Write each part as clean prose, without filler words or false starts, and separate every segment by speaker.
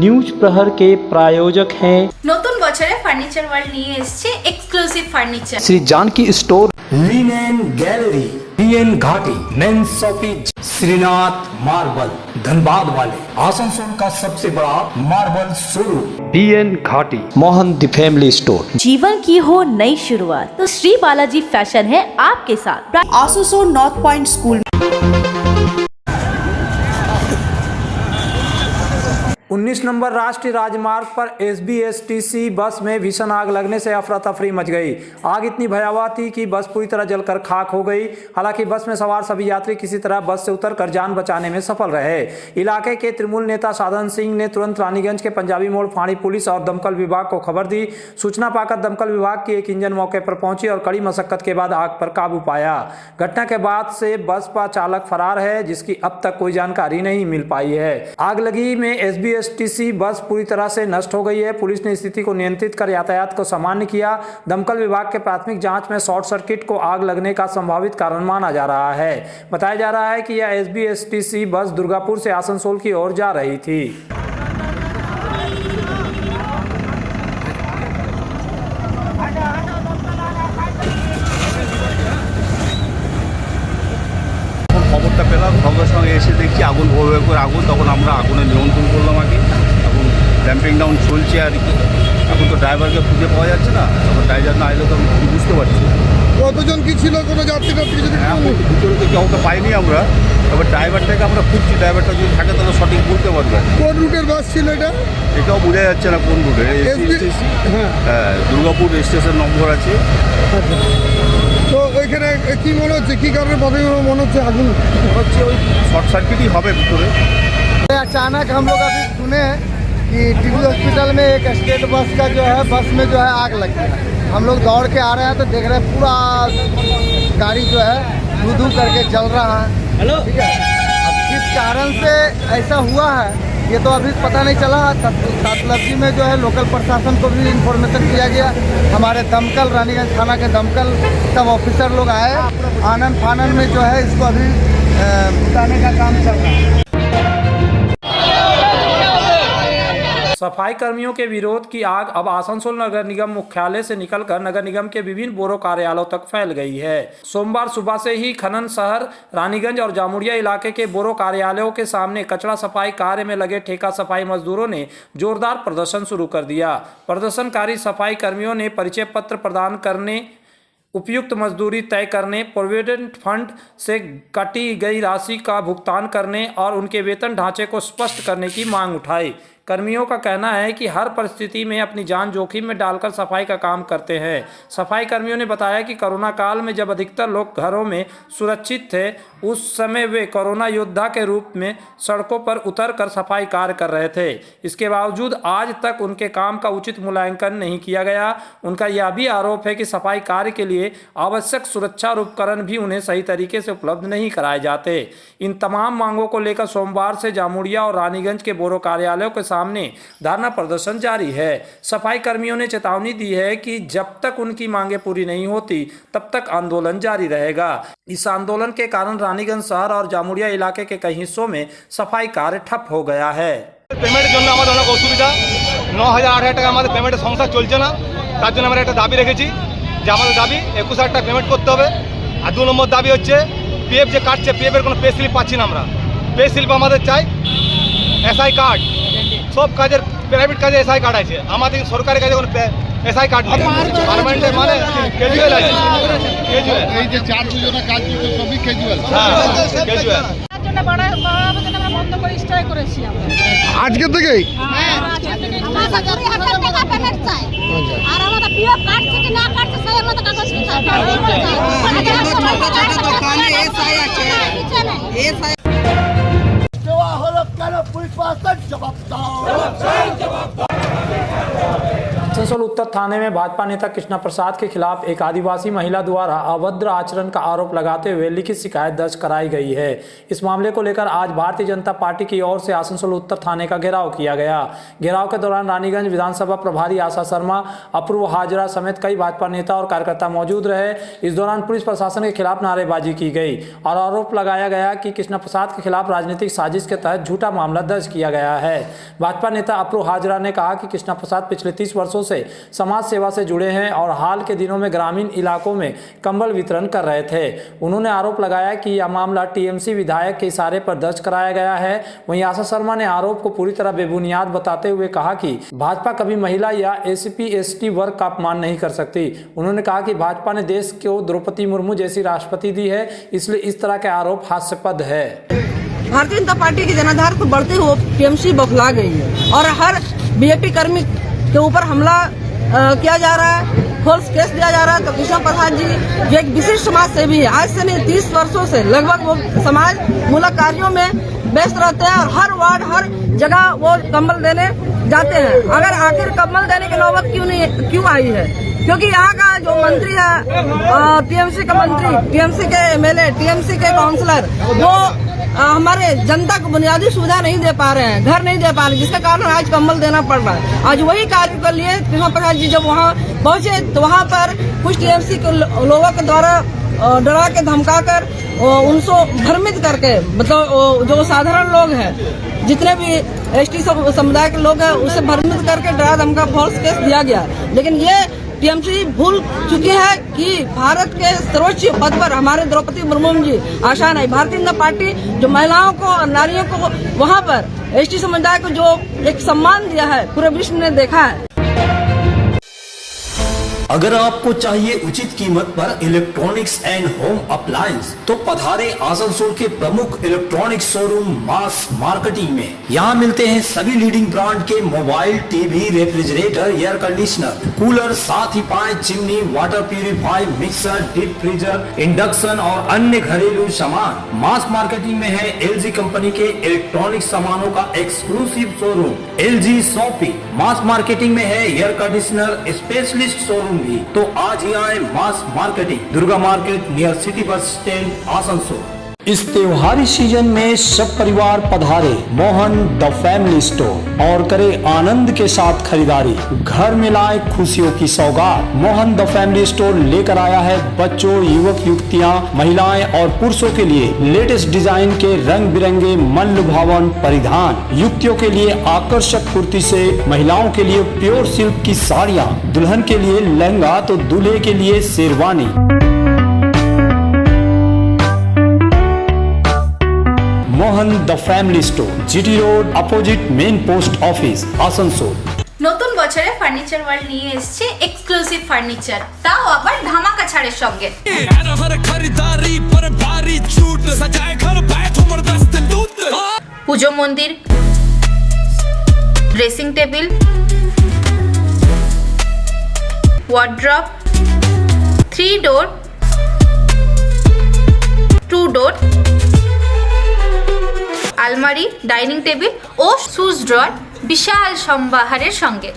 Speaker 1: News প্রহর के प्रायोजक हैं
Speaker 2: নতুন বছরে ফার্নিচার ওয়ার্ল্ড নিয়ে এসেছে exclusive furniture
Speaker 1: Shri Janaki store,
Speaker 3: linen gallery, BN Ghati, men's shopping, Shrinath marble, Dhanbad वाले आसनसोल का सबसे बड़ा मार्बल शोरूम।
Speaker 1: BN घाटी, मोहन द फैमिली स्टोर।
Speaker 4: जीवन की हो नई शुरुआत तो श्री बालाजी फैशन है आपके साथ।
Speaker 5: Asansol north point school
Speaker 3: 19 number राष्ट्रीय राजमार्ग पर SBSTC बस में भीषण आग लगने से अफरा तफरी मच गई। आग इतनी भयावह थी कि बस पूरी तरह जलकर खाक हो गई। हालांकि बस में सवार सभी यात्री किसी तरह बस से उतरकर जान बचाने में सफल रहे। इलाके के तृणमूल नेता साधन सिंह ने तुरंत रानीगंज के पंजाबी मोड़ फाड़ी पुलिस और दमकल विभाग को खबर दी। सूचना पाकर दमकल विभाग की एक इंजन मौके पर पहुंची और कड़ी मशक्कत के बाद आग पर काबू पाया। घटना के बाद से बस का चालक फरार है, जिसकी अब तक कोई जानकारी नहीं मिल पाई है। आग लगी में SBSTC बस पूरी तरह से नष्ट हो गई है। पुलिस ने स्थिति को नियंत्रित कर यातायात को सामान्य किया। दमकल विभाग के प्राथमिक जांच में शॉर्ट सर्किट को आग लगने का संभावित कारण माना जा रहा है। बताया जा रहा है कि यह SBSTC बस दुर्गापुर से आसनसोल की ओर जा रही थी।
Speaker 6: খবরটা পেলাম, সঙ্গে সঙ্গে এসে দেখছি আগুন ভোর করে আগুন। তখন আমরা আগুনে নিয়ন্ত্রণ করলাম আগে। এখন র্যাম্পিং ডাউন চলছে আর কি। এখন তো ড্রাইভারকে খুঁজে পাওয়া যাচ্ছে না। তারপর ড্রাইভার না এলে তো আমি কিছু বুঝতে পারছি।
Speaker 7: কতজন কি ছিল, কোনো যাত্রী টাত্রী যদি
Speaker 6: ভিতরে তো কাউকে পাইনি আমরা। তবে ড্রাইভারটাকে আমরা খুঁজছি। ড্রাইভারটা যদি থাকে তাহলে সঠিক বলতে পারবে।
Speaker 7: কোন রুটের বাস ছিল এটা?
Speaker 6: এটাও বোঝা যাচ্ছে না কোন রুটে। হ্যাঁ, দুর্গাপুর স্টেশন নম্বর আছে।
Speaker 7: তো ওইখানে কি মনে হচ্ছে, কি কারণে প্রথমে মনে হচ্ছে আগুন?
Speaker 6: হচ্ছে ওই শর্ট সার্কিটই হবে ভিতরে।
Speaker 8: अचानक हम लोग अभी सुने कि टीबी हॉस्पिटल में एक स्टेट बस का जो है बस में जो है आग लग गया। हम लोग दौड़ के आ रहे हैं तो देख रहे हैं पूरा गाड़ी जो है धू करके जल रहा है। ठीक है, अब किस कारण से ऐसा हुआ है ये तो अभी पता नहीं चला। तातलबी में जो है लोकल प्रशासन को भी इन्फॉर्मेशन दिया गया। हमारे दमकल रानीगंज थाना के दमकल सब ऑफिसर लोग आए। आनन फानन में जो है इसको अभी बुझाने का काम चल रहा है।
Speaker 3: सफाई कर्मियों के विरोध की आग अब आसनसोल नगर निगम मुख्यालय से निकलकर नगर निगम के विभिन्न बोरो कार्यालयों तक फैल गई है। सोमवार सुबह से ही खनन शहर रानीगंज और जामुड़िया इलाके के बोरो कार्यालयों के सामने कचरा सफाई कार्य में लगे ठेका सफाई मजदूरों ने जोरदार प्रदर्शन शुरू कर दिया। प्रदर्शनकारी सफाई कर्मियों ने परिचय पत्र प्रदान करने, उपयुक्त मजदूरी तय करने, प्रोविडेंट फंड से कटी गई राशि का भुगतान करने और उनके वेतन ढांचे को स्पष्ट करने की मांग उठाई। कर्मियों का कहना है कि हर परिस्थिति में अपनी जान जोखिम में डालकर सफाई का काम करते हैं। सफाई कर्मियों ने बताया कि कोरोना काल में जब अधिकतर लोग घरों में सुरक्षित थे, उस समय वे कोरोना योद्धा के रूप में सड़कों पर उतरकर सफाई कार्य कर रहे थे। इसके बावजूद आज तक उनके काम का उचित मूल्यांकन नहीं किया गया। उनका यह भी आरोप है कि सफाई कार्य के लिए आवश्यक सुरक्षा और उपकरण भी उन्हें सही तरीके से उपलब्ध नहीं कराए जाते। इन तमाम मांगों को लेकर सोमवार से जामुड़िया और रानीगंज के बोरो कार्यालयों के सामने धरना प्रदर्शन जारी है। सफाई कर्मियों ने चेतावनी दी है कि जब तक उनकी मांगे पूरी नहीं होती तब तक आंदोलन जारी रहेगा। इस आंदोलन के कारण रानीगंज शहर और जामुड़िया इलाके के कई हिस्सों में सफाई कार्य ठप हो गया है।
Speaker 9: পেমেন্টের জন্য আমাদের অনেক অসুবিধা। 9,000-8,000 টাকা আমাদের পেমেন্টের সংসার চলছে না। তার জন্য আমরা একটা দাবি রেখেছি যে আমাদের দাবি 21,000 টাকা পেমেন্ট করতে হবে। আর 2 নম্বর দাবি হচ্ছে পিএফ যে কাটছে, পিএফের কোনো পে স্লিপ পাচ্ছি না আমরা। পে স্লিপ আমাদের চাই। এসআই কার্ড, সব কাজের প্রাইভেট কাজে এসআই কার্ড আছে, আমাদের সরকারি কাজে কোনো এসআই কার্ড নেই। পার্মানেন্ট মানে ক্যাজুয়াল আছে। ক্যাজুয়াল
Speaker 7: এই যে 4 যোজনা কাজ দিতে সবই ক্যাজুয়াল।
Speaker 9: হ্যাঁ, ক্যাজুয়াল।
Speaker 2: তার জন্য আমরা বন্ধ করে স্ট্রাইক করেছি আমরা।
Speaker 7: আজকে থেকেই
Speaker 2: হ্যাঁ, আজকে থেকে আমাদের 2,000 টাকা পেমেন্ট চাই। আর আমাদের পিএফ কাটছে কি না কাটছে সেই আমাদের কাগজ চাই। এসআই আছে, এসআই
Speaker 3: आसनसोल उत्तर थाने में भाजपा नेता कृष्णा प्रसाद के खिलाफ एक आदिवासी महिला द्वारा अभद्र आचरण का आरोप लगाते हुए लिखित शिकायत दर्ज कराई गई है। इस मामले को लेकर आज भारतीय जनता पार्टी की ओर से आसनसोल उत्तर थाने का घेराव किया गया। घेराव के दौरान रानीगंज विधानसभा प्रभारी आशा शर्मा, अपूर्व हाजरा समेत कई भाजपा नेता और कार्यकर्ता मौजूद रहे। इस दौरान पुलिस प्रशासन के खिलाफ नारेबाजी की गई और आरोप लगाया गया कि कृष्णा प्रसाद के खिलाफ राजनीतिक साजिश के तहत झूठा मामला दर्ज किया गया है। भाजपा नेता अपूर्व हाजरा ने कहा कि कृष्णा प्रसाद पिछले 30 वर्षों से समाज सेवा से जुड़े हैं और हाल के दिनों में ग्रामीण इलाकों में कंबल वितरण कर रहे थे। उन्होंने आरोप लगाया कि यह मामला टीएमसी विधायक के इशारे पर दर्ज कराया गया है। वहीं आशा शर्मा ने आरोप को पूरी तरह बेबुनियाद बताते हुए कहा कि भाजपा कभी महिला या SC/ST वर्ग का अपमान नहीं कर सकती। उन्होंने कहा कि भाजपा ने देश को द्रौपदी मुर्मू जैसी राष्ट्रपति दी है, इसलिए इस तरह के आरोप हास्यास्पद है।
Speaker 10: भारतीय जनता पार्टी के जनाधार को बढ़ते हुए टीएमसी बौखला गई है और हर बीजेपी कर्मी के ऊपर हमला किया जा रहा है, फॉल्स केस दिया जा रहा है। तो कृष्णा प्रसाद जी जो एक विशिष्ट समाज सेवी है, आज से नहीं 30 वर्षों से लगभग वो समाज मूलक कार्यों में व्यस्त रहते हैं और हर वार्ड हर जगह वो कंबल देने जाते हैं। अगर आखिर कंबल देने की नौबत क्यों आई है? क्योंकि यहाँ का जो मंत्री है, टीएमसी का मंत्री, टीएमसी के MLA, टीएमसी के काउंसलर, वो हमारे जनता को बुनियादी सुविधा नहीं दे पा रहे हैं, घर नहीं दे पा रहे, जिसके कारण आज कंबल देना पड़ रहा है। आज वही कार्य के लिए कृष्णा प्रसाद जी जब वहाँ पहुँचे तो वहाँ पर कुछ टीएमसी के लोगों के द्वारा डरा के धमका कर उनको भ्रमित करके, मतलब जो साधारण लोग हैं, जितने भी ST समुदाय के लोग हैं, उसे भ्रमित करके डरा धमका फॉल्स केस दिया गया। लेकिन ये टीएमसी भूल चुकी है कि भारत के सर्वोच्च पद पर हमारे द्रौपदी मुर्मू जी आसान है। भारतीय जनता पार्टी जो महिलाओं को और नारियों को वहाँ पर ST समुदाय को जो एक सम्मान दिया है, पूरे विश्व ने देखा है।
Speaker 11: अगर आपको चाहिए उचित कीमत पर इलेक्ट्रॉनिक्स एंड होम अप्लायंस तो पधारे आसनसोल के प्रमुख इलेक्ट्रॉनिक्स शोरूम मास मार्केटिंग में। यहाँ मिलते हैं सभी लीडिंग ब्रांड के mobile, TV, refrigerator, air conditioner, cooler, साथ ही pipe, chimney, water purifier, mixer, deep freezer, induction और अन्य घरेलू सामान। मास मार्केटिंग में है LG कंपनी के इलेक्ट्रॉनिक सामानों का एक्सक्लूसिव शोरूम LG शॉपिंग। मास मार्केटिंग में है एयर कंडीशनर स्पेशलिस्ट शोरूम भी। तो आज ही आए mass marketing, Durga market near city bus stand, Asansol.
Speaker 1: इस त्योहारी सीजन में सब परिवार पधारे मोहन द फैमिली स्टोर और करे आनंद के साथ खरीदारी। घर में लाए खुशियों की सौगात। मोहन द फैमिली स्टोर लेकर आया है बच्चों, युवक युवतियां, महिलाएं और पुरुषों के लिए लेटेस्ट डिजाइन के रंग बिरंगे मन लुभावन परिधान। युवतियों के लिए आकर्षक कुर्ती से, महिलाओं के लिए प्योर सिल्क की साड़ियाँ, दुल्हन के लिए लहंगा तो दूल्हे के लिए sherwani. Mohan the family store, GT road, opposite main post office, Asansol.
Speaker 12: নতুন বছরে ফার্নিচার ওয়ার্ল্ড নিয়ে এসেছে এক্সক্লুসিভ ফার্নিচার, তাও আবার ধামাকা ছাড়ের সঙ্গে। পুজো মন্দির, ড্রেসিং টেবিল, ওয়ার্ড্রপ, 3 ডোর, 2 ডোর, আলমারি, ডাইনিং টেবিল ও শুজ ড্রয়ার বিশাল সম্ভারের সঙ্গে।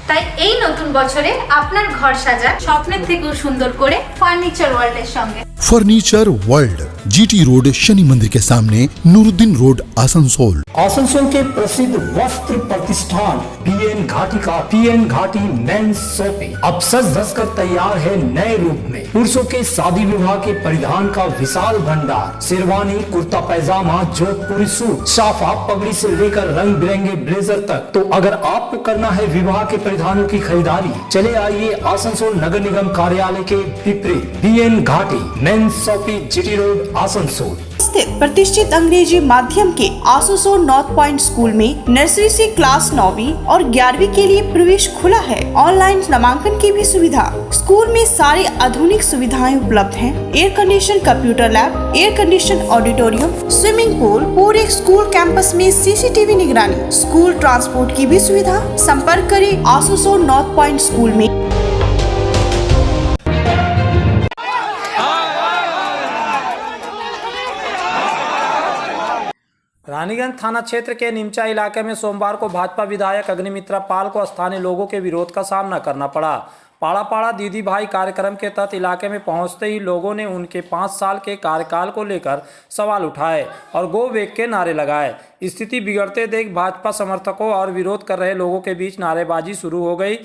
Speaker 12: তাই এই নতুন বছরে আপনার ঘর সাজান স্বপ্নের থেকেও সুন্দর করে ফার্নিচার ওয়ার্ল্ডের সঙ্গে।
Speaker 13: Furniture world, GT road, Shani मंदिर के सामने, नूरुद्दीन रोड, आसनसोल।
Speaker 1: आसनसोल के प्रसिद्ध वस्त्र प्रतिष्ठान PN घाटी का PN घाटी मेंस शॉपिंग अब सज धज कर तैयार है नए रूप में। पुरुषों के शादी विवाह के परिधान का विशाल भंडार, शेरवानी, कुर्ता पैजामा, जोधपुरी सूट, साफा, पगड़ी से लेकर रंग बिरंगे ब्लेजर तक। तो अगर आपको करना है विवाह के परिधानों की खरीदारी, चले आइए आसनसोल नगर निगम कार्यालय के विपरीत PN Ghati men's shopping, GT road, Asansol.
Speaker 5: स्थित प्रतिष्ठित अंग्रेजी माध्यम के आसनसोल नॉर्थ पॉइंट स्कूल में नर्सरी से क्लास 9वीं और 11वीं के लिए प्रवेश खुला है। ऑनलाइन नामांकन की भी सुविधा। स्कूल में सारी आधुनिक सुविधाएं उपलब्ध हैं। Air condition computer lab, air condition auditorium, swimming pool, पूरे स्कूल कैंपस में CCTV निगरानी, स्कूल ट्रांसपोर्ट की भी सुविधा। संपर्क करें आसनसोल नॉर्थ पॉइंट स्कूल में।
Speaker 3: रानीगंज थाना क्षेत्र के निमचा इलाके में सोमवार को भाजपा विधायक अग्निमित्रा पाल को स्थानीय लोगों के विरोध का सामना करना पड़ा। पाड़ा पाड़ा दीदी भाई कार्यक्रम के तहत इलाके में पहुंचते ही लोगों ने उनके 5 साल के कार्यकाल को लेकर सवाल उठाए और गो बैक के नारे लगाए। स्थिति बिगड़ते देख भाजपा समर्थकों और विरोध कर रहे लोगों के बीच नारेबाजी शुरू हो गई।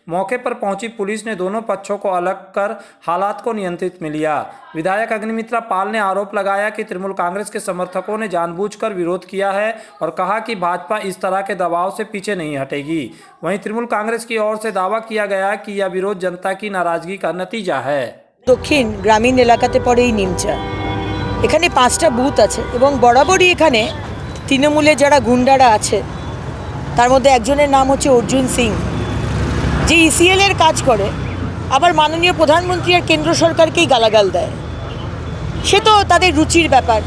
Speaker 3: मौके पर पहुंची पुलिस ने दोनों पक्षों को अलग कर हालात को नियंत्रित में लिया। विधायक अग्निमित्रा पाल ने आरोप लगाया कि तृणमूल कांग्रेस के समर्थकों ने जानबूझकर विरोध किया है और कहा कि भाजपा इस तरह के दबाव से पीछे नहीं हटेगी। वहीं तृणमूल कांग्रेस की ओर से दावा किया गया कि यह विरोध जनता की नाराजगी का नतीजा है।
Speaker 14: दक्षिण ग्रामीण एलाकाते पड़े निमचा एखाने 5टा बुथ आछे एबं बराबरই एखाने तृणमूले যারা गुंडारा आछे तार मধ্যে একজনের नाम হচ্ছে अर्जुन सिंह যে ইসিএল এর কাজ করে আবার মাননীয় প্রধানমন্ত্রী আর কেন্দ্র সরকারকেই গালাগাল দেয়। সে তো তাদের রুচির ব্যাপার।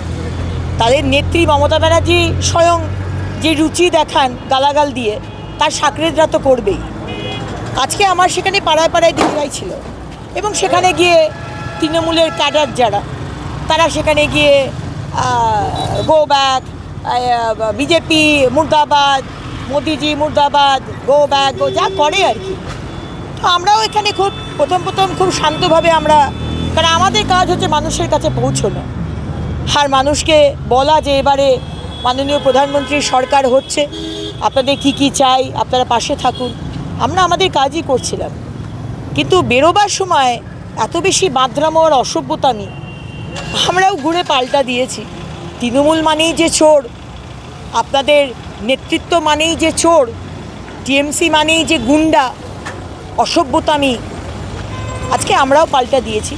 Speaker 14: তাদের নেত্রী মমতা ব্যানার্জি স্বয়ং যে রুচি দেখান গালাগাল দিয়ে তার সাকরেদরা তো করবেই। আজকে আমার সেখানে পাড়ায় পাড়ায় দিদিভাই ছিল এবং সেখানে গিয়ে তৃণমূলের ক্যাডার যারা তারা সেখানে গিয়ে গো ব্যাক বিজেপি মুর্দাবাদ মোদিজি মুর্দাবাদ গো ব্যাক গো যা করে আর কি। তো আমরাও এখানে খুব প্রথম খুব শান্তভাবে আমরা, কারণ আমাদের কাজ হচ্ছে মানুষের কাছে পৌঁছানো আর মানুষকে বলা যে এবারে মাননীয় প্রধানমন্ত্রীর সরকার হচ্ছে, আপনাদের কি চাই, আপনারা পাশে থাকুন। আমরা আমাদের কাজই করছিলাম, কিন্তু বেরোবার সময় এত বেশি বাঁধরামো আর অসভ্যতামি আমরাও ঘুরে পাল্টা দিয়েছি। তৃণমূল মানেই যে চোর, আপনাদের নেতৃত্ব মানেই যে চোর, টিএমসি মানেই যে গুন্ডা, অসভ্যতামি, আজকে আমরাও পাল্টা দিয়েছি।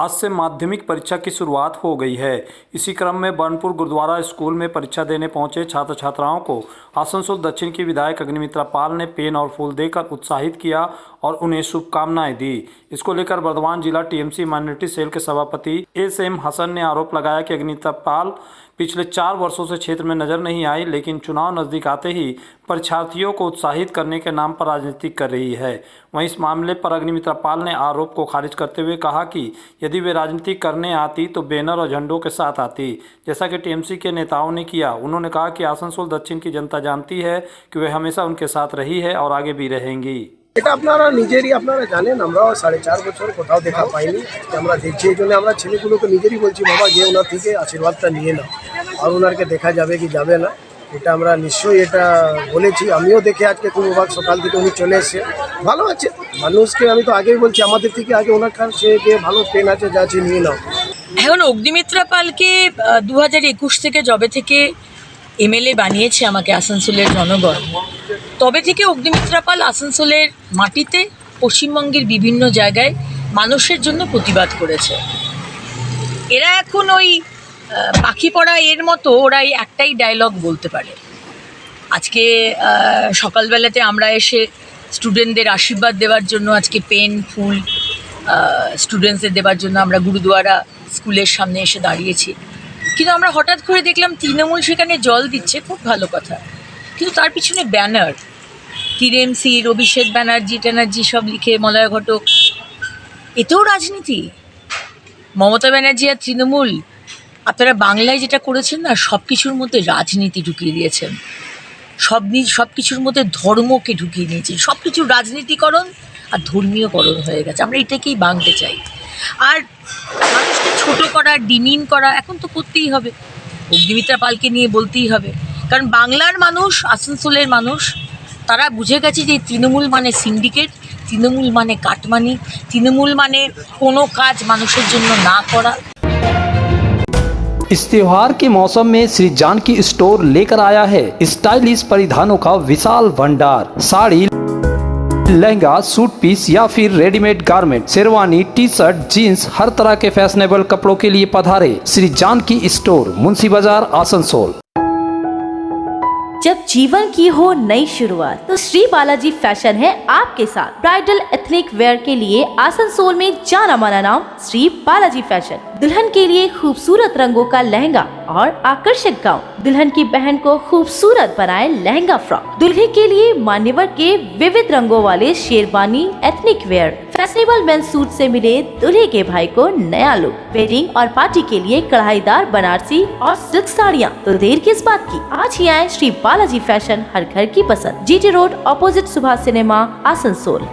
Speaker 3: आज से माध्यमिक परीक्षा की शुरुआत हो गई है। इसी क्रम में बर्नपुर गुरुद्वारा स्कूल में परीक्षा देने पहुंचे छात्र छात्राओं को आसनसोल दक्षिण की विधायक अग्निमित्रा पाल ने पेन और फूल देकर उत्साहित किया और उन्हें शुभकामनाएं दी। इसको लेकर बर्धमान जिला टीएमसी माइनॉरिटी सेल के सभापति एस.एम. हसन ने आरोप लगाया कि अग्निमित्रा पाल पिछले 4 वर्षों से क्षेत्र में नजर नहीं आई, लेकिन चुनाव नजदीक आते ही परीक्षार्थियों को उत्साहित करने के नाम पर राजनीति कर रही है। वहीं इस मामले पर अग्निमित्रा पाल ने आरोप को खारिज करते हुए कहा कि यदि वे राजनीति करने आती तो बैनर और झंडों के साथ आती, जैसा कि टीएमसी के नेताओं ने किया। उन्होंने कहा कि आसनसोल दक्षिण की जनता जानती है कि वे हमेशा उनके साथ रही है और आगे भी रहेंगी।
Speaker 15: এটা আপনারা নিজেরই আপনারা জানেন, আমরাও 4.5 বছর কোথাও দেখা পাইনি, আমরা দেখছি। এই জন্য আমরা ছেলেগুলোকে নিজেরই বলছি, বাবা গিয়ে ওনার থেকে আশীর্বাদটা নিয়ে নাও, আর ওনারকে দেখা যাবে কি যাবে না এটা আমরা নিশ্চয়ই এটা বলেছি। আমিও দেখে আজকে খুব অবাক, সকাল থেকে উনি চলে এসছে, ভালো আছে মানুষকে। আমি তো আগেই বলছি আমাদের থেকে আগে ওনার কাছে গিয়ে ভালো পেন আছে যা আছে নিয়ে নাও।
Speaker 14: এখন অগ্নিমিত্রা পালকে 2021 থেকে যবে থেকে এমএলএ বানিয়েছে আমাকে আসানসোলের জনগণ, তবে থেকে অগ্নিমিত্রা পাল আসানসোলের মাটিতে পশ্চিমবঙ্গের বিভিন্ন জায়গায় মানুষের জন্য প্রতিবাদ করেছে। এরা এখন ওই পাখি পড়া এর মতো ওরাই একটাই ডায়লগ বলতে পারে। আজকে সকালবেলাতে আমরা এসে স্টুডেন্টদের আশীর্বাদ দেওয়ার জন্য আজকে পেন ফুল স্টুডেন্টসদের দেওয়ার জন্য আমরা গুরুদুয়ারা স্কুলের সামনে এসে দাঁড়িয়েছি, কিন্তু আমরা হঠাৎ করে দেখলাম তৃণমূল সেখানে জল দিচ্ছে, খুব ভালো কথা, কিন্তু তার পিছনে ব্যানার টিএমসির অভিষেক ব্যানার্জি সব লিখে মলয় ঘটক, এতেও রাজনীতি। মমতা ব্যানার্জি আর তৃণমূল আপনারা বাংলায় যেটা করেছেন না, সব কিছুর মধ্যে রাজনীতি ঢুকিয়ে দিয়েছেন, সব কিছুর মধ্যে ধর্মকে ঢুকিয়ে নিয়েছেন, সব কিছুর রাজনীতিকরণ আর ধর্মীয়করণ হয়ে গেছে। আমরা এটাকেই ভাঙতে চাই। আর মানুষকে ছোটো করা, ডিমিন করা এখন তো করতেই হবে, অগ্নিমিত্রা পালকে নিয়ে বলতেই হবে, কারণ বাংলার মানুষ, আসানসোলের মানুষ তারা বুঝে গেছে যে তৃণমূল মানে সিন্ডিকেট, তৃণমূল মানে কাটমানি, তৃণমূল মানে কোনো কাজ মানুষের জন্য না করা।
Speaker 11: इस त्योहार के मौसम में श्री जानकी स्टोर लेकर आया है स्टाइलिश परिधानों का विशाल भंडार। साड़ी, लहंगा, सूट पीस या फिर readymade garment, sherwani, T shirt, jeans, हर तरह के फैशनेबल कपड़ों के लिए पधारे श्री जानकी स्टोर, मुंशी बाजार, आसनसोल।
Speaker 4: जब जीवन की हो नई शुरुआत तो श्री बालाजी फैशन है आपके साथ। ब्राइडल एथनिक वेयर के लिए आसनसोल में जाना माना नाम श्री बालाजी फैशन। दुल्हन के लिए खूबसूरत रंगों का लहंगा और आकर्षक गाउन, दुल्हन की बहन को खूबसूरत बनाए लहंगा फ्रॉक, दुल्हे के लिए मान्यवर के विविध रंगों वाले sherwani ethnic wear, fashionable men's suit से मिले दूल्हे के भाई को नया लुक, वेडिंग और पार्टी के लिए कढ़ाईदार बनारसी और सिल्क साड़ियाँ। तो देर किस बात की, आज ही आए श्री बालाजी फैशन, हर घर की पसंद, GT road opposite Subhash cinema, Asansol.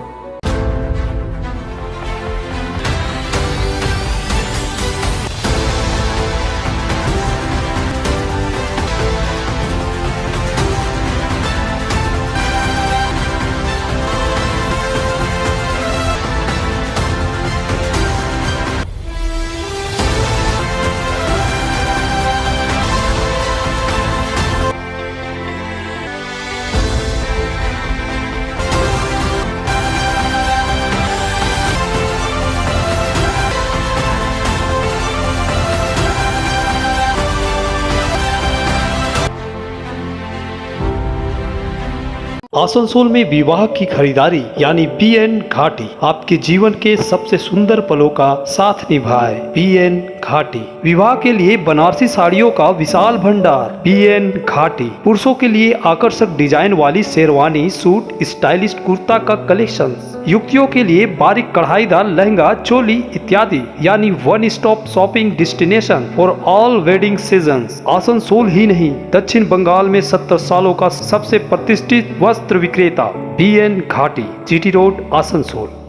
Speaker 3: Asansol में विवाह की खरीदारी यानी BN घाटी आपके जीवन के सबसे सुंदर पलों का साथ निभाए। BN घाटी विवाह के लिए बनारसी साड़ियों का विशाल भंडार। BN घाटी पुरुषों के लिए आकर्षक डिजाइन वाली शेरवानी सूट, स्टाइलिश कुर्ता का कलेक्शन, युवतियों के लिए बारीक कढ़ाईदार लहंगा, चोली इत्यादि, यानी one stop shopping destination for all wedding seasons. Asansol ही नहीं, दक्षिण बंगाल में 70 सालों का सबसे प्रतिष्ठित वस्त्र विक्रेता BN घाटी, GT रोड, आसनसोल।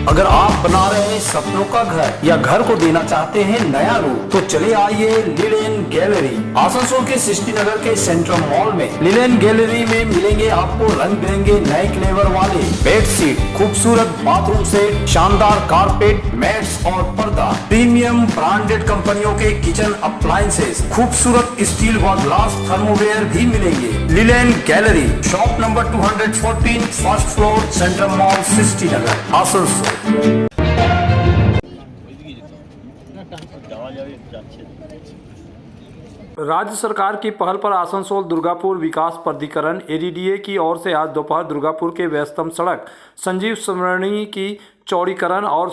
Speaker 11: अगर आप बना रहे हैं सपनों का घर या घर को देना चाहते हैं नया रूप, तो चले आइए लिलेन गैलरी। आसनसोल के सृष्टि नगर के सेंट्रल मॉल में लिलेन गैलरी में मिलेंगे आपको रंग बिरंगे नए फ्लेवर वाले बेडशीट, खूबसूरत बाथरूम सेट, शानदार कारपेट, मैट्स और पर्दा, प्रीमियम ब्रांडेड कंपनियों के किचन अप्लायंसेस, खूबसूरत स्टील व ग्लास थर्मोवेयर भी मिलेंगे। Linen gallery, shop number 214, first floor, central mall, Srishti Nagar, Asansol.
Speaker 3: राज्य सरकार की पहल पर आसनसोल दुर्गापुर विकास प्राधिकरण ADDA की ओर से आज दोपहर दुर्गापुर के व्यस्तम सड़क संजीव स्मरणी की चौड़ीकरण और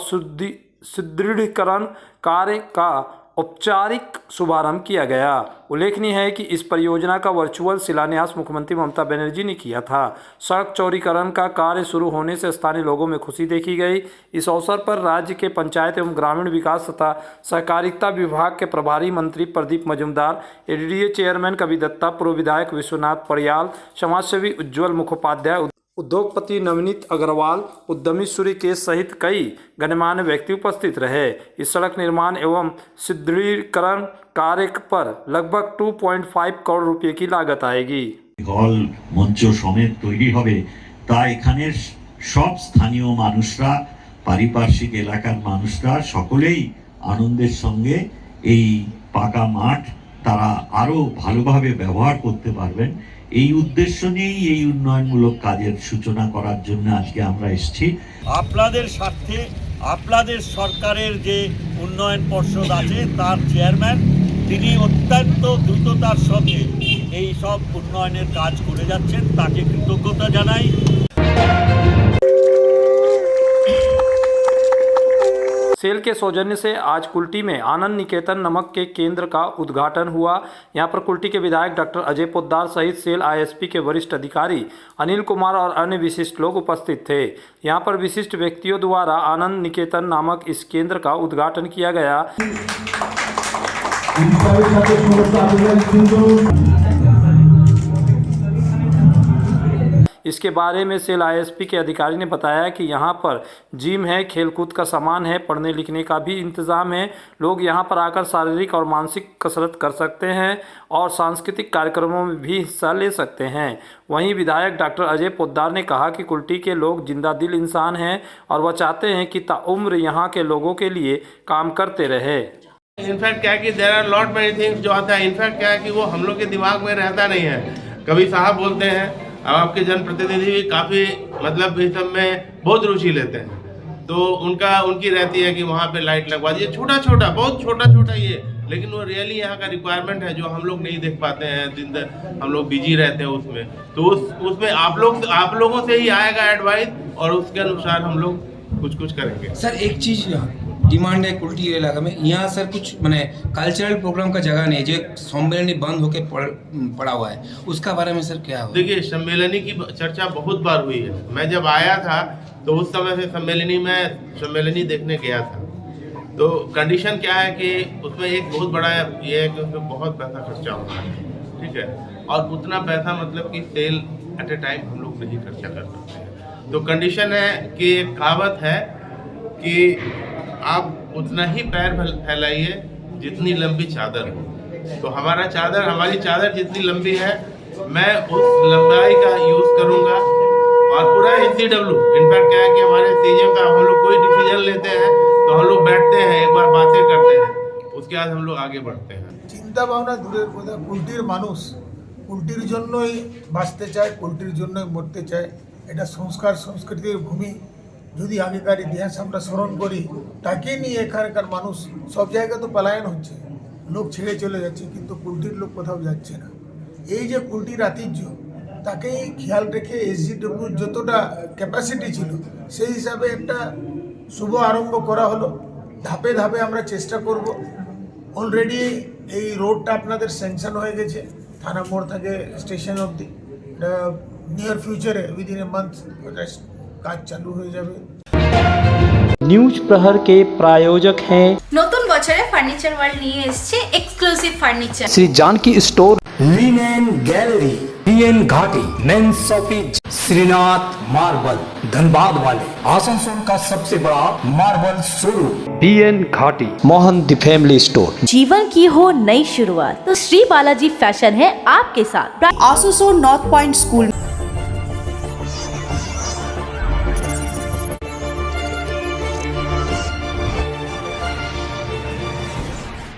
Speaker 3: सुदृढ़ीकरण कार्य का औपचारिक शुभारंभ किया गया। उल्लेखनीय है कि इस परियोजना का वर्चुअल शिलान्यास मुख्यमंत्री ममता बनर्जी ने किया था। सड़क चौड़ीकरण का कार्य शुरू होने से स्थानीय लोगों में खुशी देखी गई। इस अवसर पर राज्य के पंचायत एवं ग्रामीण विकास तथा सहकारिता विभाग के प्रभारी मंत्री प्रदीप मजूमदार, ADDA चेयरमैन कवि दत्ता, पूर्व विधायक विश्वनाथ परियाल, समाजसेवी उज्ज्वल मुखोपाध्याय, उद्योगपति नवनीत अग्रवाल, उद्यमी सूर्यकेश सहित कई गणमान्य व्यक्ति उपस्थित रहे। इस सड़क निर्माण एवं सुदृढ़ीकरण कार्य पर लगभग 2.5 करोड़ रुपए की लागत आएगी।
Speaker 16: हल मंच समेत तैरी होबे, ता एखाने सब स्थानीय मानुषरा, पारिपार्श्विक एलाकार मानुषरा सकलेई आनंदेर संगे এই পাকা মাঠ তারা আরো ভালোভাবে ব্যবহার করতে পারবেন। এই উদ্দেশ্য নিয়েই এই উন্নয়নমূলক কাজের সূচনা করার জন্য আজকে আমরা এসেছি। আপনাদের স্বার্থে আপনাদের সরকারের যে উন্নয়ন পর্ষদ আছে তার চেয়ারম্যান তিনি অত্যন্ত দ্রুততার সঙ্গে এই সব উন্নয়নের কাজ করে যাচ্ছেন, তাকে কৃতজ্ঞতা জানাই।
Speaker 3: सेल के सौजन्य से आज कुल्टी में आनंद निकेतन नमक के केंद्र का उद्घाटन हुआ। यहां पर कुल्टी के विधायक डॉक्टर अजय पोद्दार सहित सेल ISP के वरिष्ठ अधिकारी अनिल कुमार और अन्य विशिष्ट लोग उपस्थित थे। यहां पर विशिष्ट व्यक्तियों द्वारा आनंद निकेतन नामक इस केंद्र का उद्घाटन किया गया। इसके बारे में सेल ISP के अधिकारी ने बताया कि यहाँ पर जिम है, खेलकूद का सामान है, पढ़ने लिखने का भी इंतज़ाम है। लोग यहाँ पर आकर शारीरिक और मानसिक कसरत कर सकते हैं और सांस्कृतिक कार्यक्रमों में भी हिस्सा ले सकते हैं। वहीं विधायक डॉक्टर अजय पोद्दार ने कहा कि कुल्टी के लोग जिंदा दिल इंसान हैं और वह चाहते हैं कि ताउम्र यहाँ के लोगों के लिए काम करते रहे।
Speaker 17: इनफैक्ट क्या है कि there are lot many things जो आता है, इनफैक्ट क्या है कि वो हम लोग के दिमाग में रहता नहीं है। कभी साहब बोलते हैं, अब आपके जनप्रतिनिधि भी काफ़ी मतलब इस सब में बहुत रुचि लेते हैं, तो उनकी रहती है कि वहाँ पे लाइट लगवा दिए, छोटा छोटा बहुत छोटा छोटा ये लेकिन वो रियली यहाँ का रिक्वायरमेंट है जो हम लोग नहीं देख पाते हैं, दिन भर हम लोग बिजी रहते हैं उसमें। तो उसमें आप लोगों से ही आएगा एडवाइस और उसके अनुसार हम लोग कुछ करेंगे।
Speaker 18: सर एक चीज़ डिमांड है कुल्टी इलाका में, यहाँ सर कुछ मैंने कल्चरल प्रोग्राम का जगह नहीं, जो सम्मेलनी बंद होके पड़ा हुआ है, उसका बारे में सर क्या हो?
Speaker 17: देखिए, सम्मेलनी की चर्चा बहुत बार हुई है। मैं जब आया था तो उस समय से सम्मेलनी देखने गया था। तो कंडीशन क्या है कि उसमें एक बहुत बड़ा ये है कि उसमें बहुत पैसा खर्चा होता है, ठीक है, और उतना पैसा मतलब कि सेल एट ए टाइम हम लोग नहीं खर्चा कर सकते हैं। तो कंडीशन है कि एक कहावत है कि आप उतना ही पैर फैलाइए जितनी लंबी चादर हो। तो हमारी चादर जितनी लंबी है, मैं उस लंबाई का यूज़ करूँगा। और पूरा NCW इनफैक्ट क्या है कि हमारे सीएम का हम लोग कोई डिसीजन लेते हैं तो हम लोग बैठते हैं, एक बार बातें करते हैं, उसके बाद हम लोग आगे बढ़ते हैं।
Speaker 19: চিন্তা ভাবনা দূরের কথা, পোলট্রির মানুষ পোলট্রির জন্যই বাঁচতে চায়, পোলট্রির জন্যই মরতে চায়। এটা সংস্কার সংস্কৃতির ভূমি। যদি আগেকার ইতিহাস আমরা স্মরণ করি, তাকে নিয়ে এখানকার মানুষ সব জায়গায় তো পলায়ন হচ্ছে, লোক ছেড়ে চলে যাচ্ছে, কিন্তু পোলট্রির লোক কোথাও যাচ্ছে না। এই যে পোলট্রির আতিথ্য, তাকেই খেয়াল রেখে SGW যতটা ক্যাপাসিটি ছিল সেই হিসাবে একটা শুভ আরম্ভ করা হলো। ধাপে ধাপে আমরা চেষ্টা করব। অলরেডি এই রোডটা আপনাদের স্যাংশন হয়ে গেছে, থানা মোড় থেকে স্টেশন অবধি। নিয়ার ফিউচারে উইদিন এ মান্থ কাজ চালু হয়ে যাবে।
Speaker 3: न्यूज प्रहर के प्रायोजक हैं
Speaker 12: নতুন বছরে ফার্নিচার ওয়ার্ল্ড নিয়ে এসেছে exclusive furniture.
Speaker 1: Shri Janaki store, linen gallery, PN Ghati, men's shopping, Shrinath marble, Dhanbad वाले, आसनसोल का सबसे बड़ा मार्बल शोरूम, PN घाटी, मोहन द फैमिली स्टोर।
Speaker 4: जीवन की हो नई शुरुआत तो श्री बालाजी फैशन है आपके साथ।
Speaker 5: आसुसोल नॉर्थ पॉइंट स्कूल